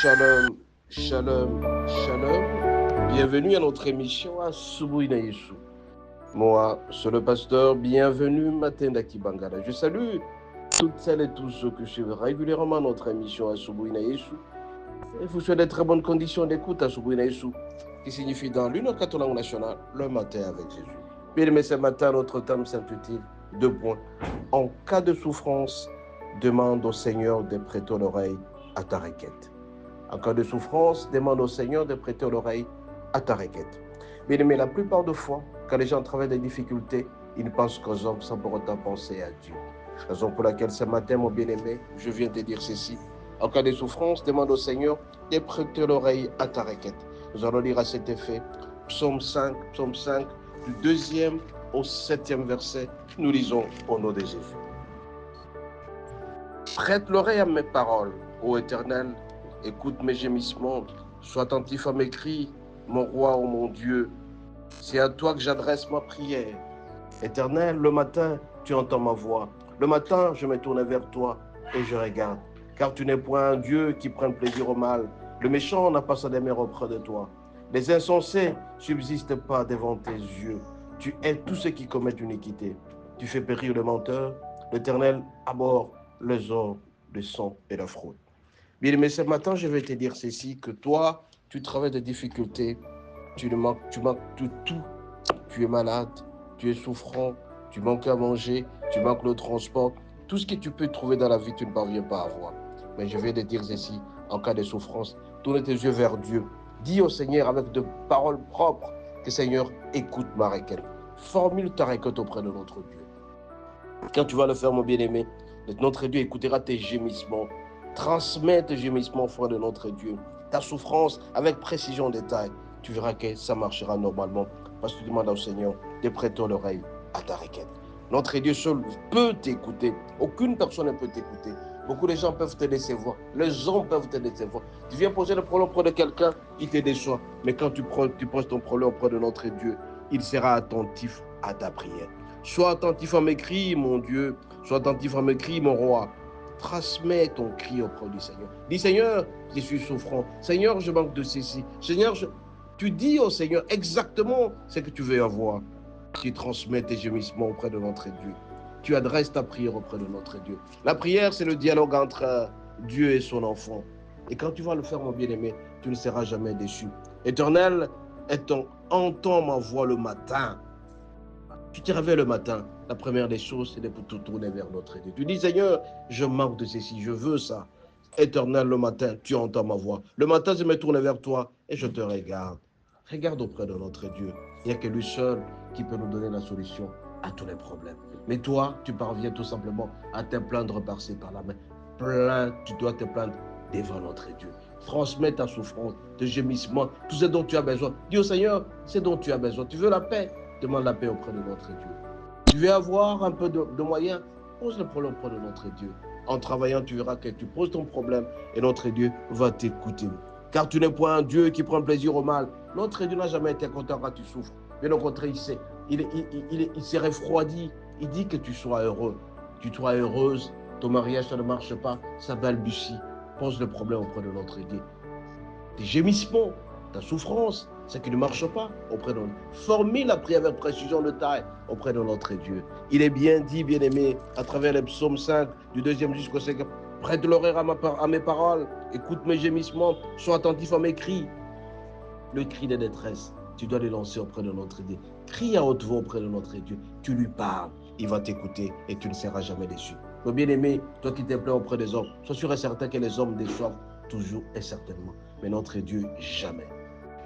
Shalom, shalom, shalom. Bienvenue à notre émission à Asubuhi na Yesu. Moi, c'est le pasteur. Bienvenue, Matenda Kibangala. Je salue toutes celles et tous ceux qui suivent régulièrement notre émission à Asubuhi na Yesu. Et vous souhaitez de très bonnes conditions d'écoute à Asubuhi na Yesu, qui signifie dans l'une quatre langues nationales, le matin avec Jésus. Bien aimé, ce matin, notre thème s'intitule 2 points. En cas de souffrance, demande au Seigneur de prêter l'oreille à ta requête. En cas de souffrance, demande au Seigneur de prêter l'oreille à ta requête. Bien aimé, la plupart des fois, quand les gens traversent des difficultés, ils ne pensent qu'aux hommes sans pour autant penser à Dieu. Raison pour laquelle ce matin, mon bien-aimé, je viens te dire ceci. En cas de souffrance, demande au Seigneur de prêter l'oreille à ta requête. Nous allons lire à cet effet Psaume 5, du 2e au 7e verset. Nous lisons au nom de Jésus. Prête l'oreille à mes paroles, ô Éternel, écoute mes gémissements, sois attentif à mes cris, mon roi, ô mon Dieu. C'est à toi que j'adresse ma prière. Éternel, le matin, tu entends ma voix. Le matin, je me tourne vers toi et je regarde. Car tu n'es point un Dieu qui prenne plaisir au mal. Le méchant n'a pas sa demeure auprès de toi. Les insensés subsistent pas devant tes yeux. Tu hais tous ceux qui commettent une iniquité. Tu fais périr le menteur. L'Éternel abhorre les hommes de sang et de fraude. Bien, mais ce matin, je vais te dire ceci, que toi, tu travailles des difficultés, tu manques de tout. Tu es malade, tu es souffrant, tu manques à manger, tu manques le transport. Tout ce que tu peux trouver dans la vie, tu ne parviens pas à avoir. Mais je vais te dire ceci, en cas de souffrance, tourne tes yeux vers Dieu. Dis au Seigneur avec de paroles propres que Seigneur, écoute ma requête. Formule ta requête auprès de notre Dieu. Quand tu vas le faire, mon bien-aimé, notre Dieu écoutera tes gémissements. Transmets tes gémissements auprès de notre Dieu. Ta souffrance avec précision en détail. Tu verras que ça marchera normalement. Parce que tu demandes au Seigneur de prêter l'oreille à ta requête. Notre Dieu seul peut t'écouter. Aucune personne ne peut t'écouter. Beaucoup de gens peuvent te décevoir. Les hommes peuvent te décevoir. Tu viens poser le problème auprès de quelqu'un, il te déçoit. Mais quand tu poses ton problème auprès de notre Dieu, il sera attentif à ta prière. Sois attentif à mes cris, mon Dieu. Sois attentif à mes cris, mon roi. Transmets ton cri auprès du Seigneur. Dis, Seigneur, je suis souffrant. Seigneur, je manque de ceci. Seigneur, tu dis au Seigneur exactement ce que tu veux avoir. Tu transmets tes gémissements auprès de notre Dieu. Tu adresses ta prière auprès de notre Dieu. La prière, c'est le dialogue entre Dieu et son enfant. Et quand tu vas le faire, mon bien-aimé, tu ne seras jamais déçu. Éternel, entends ma voix le matin. Tu te réveilles le matin, la première des choses, c'est de te tourner vers notre Dieu. Tu dis, Seigneur, je manque de ceci, je veux ça. Éternel, le matin, tu entends ma voix. Le matin, je me tourne vers toi et je te regarde. Regarde auprès de notre Dieu. Il n'y a que lui seul qui peut nous donner la solution à tous les problèmes. Mais toi, tu parviens tout simplement à te plaindre par-ci, par-là. Mais tu dois te plaindre devant notre Dieu. Transmets ta souffrance, tes gémissements, tout ce dont tu as besoin. Dis au Seigneur, c'est dont tu as besoin. Tu veux la paix? Demande la paix auprès de notre Dieu. Tu veux avoir un peu de moyens? Pose le problème auprès de notre Dieu. En travaillant, tu verras que tu poses ton problème et notre Dieu va t'écouter. Car tu n'es point un Dieu qui prend plaisir au mal. Notre Dieu n'a jamais été content quand tu souffres. Bien au contraire, il s'est refroidi. Il dit que tu sois heureux. Tu sois heureuse. Ton mariage, ça ne marche pas. Ça balbutie. Pose le problème auprès de notre Dieu. Tes gémissements, ta souffrance, ce qui ne marche pas auprès de nous. Formule la prière avec précision de taille auprès de notre Dieu. Il est bien dit, bien-aimé, à travers les psaumes 5, du 2e jusqu'au 5e, prête l'oreille à mes paroles, écoute mes gémissements, sois attentif à mes cris. Le cri de détresse, tu dois le lancer auprès de notre Dieu. Crie à haute voix auprès de notre Dieu. Tu lui parles, il va t'écouter et tu ne seras jamais déçu. Mon bien-aimé, toi qui te plains auprès des hommes, sois sûr et certain que les hommes déçoivent toujours et certainement. Mais notre Dieu, jamais.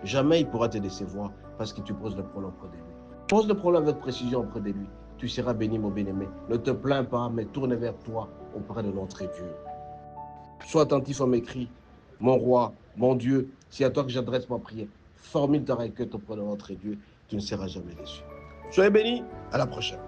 Jamais il pourra te décevoir parce que tu poses le problème auprès de lui. Pose le problème avec précision auprès de lui. Tu seras béni, mon bien-aimé. Ne te plains pas, mais tourne vers toi auprès de notre Dieu. Sois attentif à mes cris, mon roi, mon Dieu. C'est à toi que j'adresse ma prière. Formule ta requête auprès de notre Dieu. Tu ne seras jamais déçu. Soyez bénis. À la prochaine.